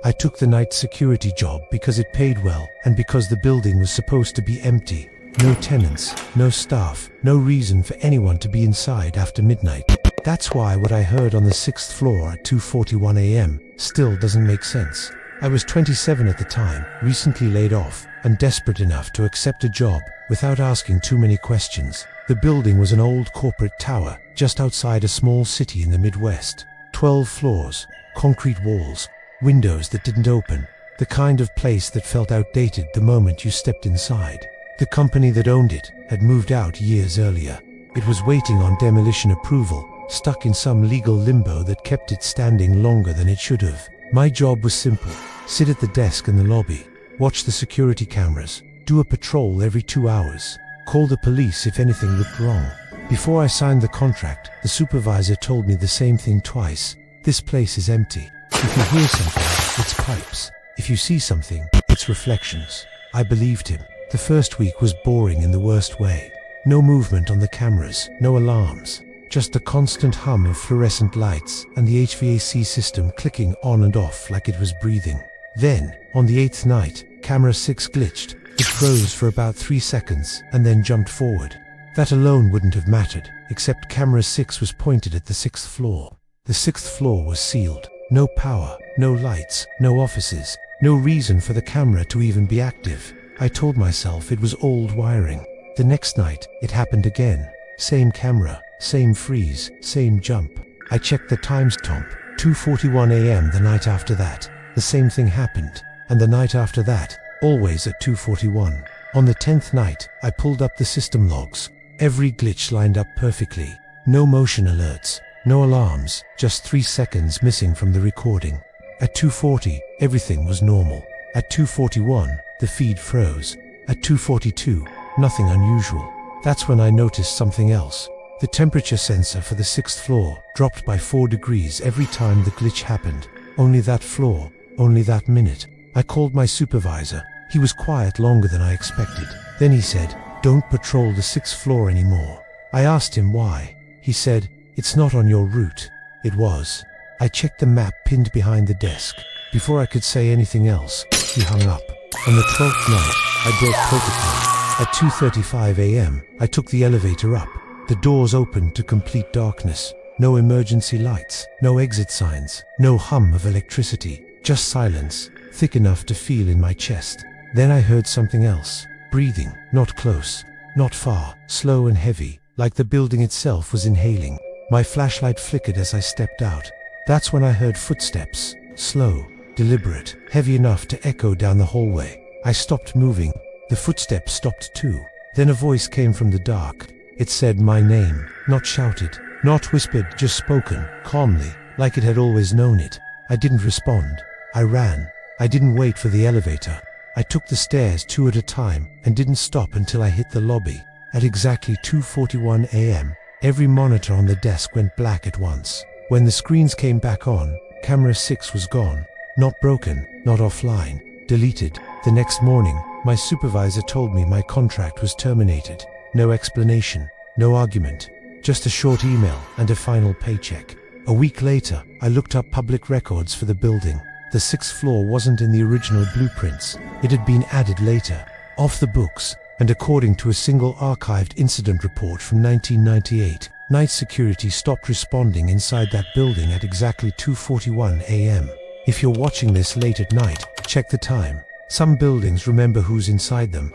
I took the night security job because it paid well and because the building was supposed to be empty. No tenants, no staff, no reason for anyone to be inside after midnight. That's why what I heard on the 6th floor at 2:41 a.m. still doesn't make sense. I was 27 at the time, recently laid off, and desperate enough to accept a job without asking too many questions. The building was an old corporate tower just outside a small city in the Midwest. 12 floors, concrete walls, windows that didn't open, the kind of place that felt outdated the moment you stepped inside. The company that owned it had moved out years earlier. It was waiting on demolition approval, stuck in some legal limbo that kept it standing longer than it should have. My job was simple: sit at the desk in the lobby, watch the security cameras, do a patrol every 2 hours, call the police if anything looked wrong. Before I signed the contract, the supervisor told me the same thing twice. This place is empty. If you hear something, it's pipes. If you see something, it's reflections. I believed him. The first week was boring in the worst way. No movement on the cameras, no alarms. Just the constant hum of fluorescent lights and the HVAC system clicking on and off like it was breathing. Then, on the 8th night, camera 6 glitched. It froze for about 3 seconds and then jumped forward. That alone wouldn't have mattered, except camera 6 was pointed at the 6th floor. The 6th floor was sealed. No power, no lights, no offices, no reason for the camera to even be active. I told myself it was old wiring. The next night, it happened again. Same camera, same freeze, same jump. I checked the timestamp, 2:41 a.m. the night after that. The same thing happened. And the night after that, always at 2:41. On the 10th night, I pulled up the system logs. Every glitch lined up perfectly. No motion alerts, no alarms, just 3 seconds missing from the recording. At 2:40, everything was normal. At 2:41, the feed froze. At 2:42, nothing unusual. That's when I noticed something else. The temperature sensor for the 6th floor dropped by 4 degrees every time the glitch happened. Only that floor, only that minute. I called my supervisor. He was quiet longer than I expected. Then he said, "Don't patrol the 6th floor anymore." I asked him why. He said, "It's not on your route." It was. I checked the map pinned behind the desk. Before I could say anything else, he hung up. On the 12th night, I broke protocol. At 2:35 a.m., I took the elevator up. The doors opened to complete darkness. No emergency lights, no exit signs, no hum of electricity, just silence, thick enough to feel in my chest. Then I heard something else. Breathing, not close, not far, slow and heavy, like the building itself was inhaling. My flashlight flickered as I stepped out. That's when I heard footsteps, slow, deliberate, heavy enough to echo down the hallway. I stopped moving. The footsteps stopped too. Then a voice came from the dark. It said my name, not shouted, not whispered, just spoken, calmly, like it had always known it. I didn't respond. I ran. I didn't wait for the elevator. I took the stairs 2 at a time and didn't stop until I hit the lobby. At exactly 2:41 a.m., every monitor on the desk went black at once. When the screens came back on, camera 6 was gone. Not broken, not offline, deleted. The next morning, my supervisor told me my contract was terminated. No explanation, no argument, just a short email and a final paycheck. A week later, I looked up public records for the building. The 6th floor wasn't in the original blueprints. It had been added later, off the books, and according to a single archived incident report from 1998, night security stopped responding inside that building at exactly 2:41 a.m. If you're watching this late at night, check the time. Some buildings remember who's inside them.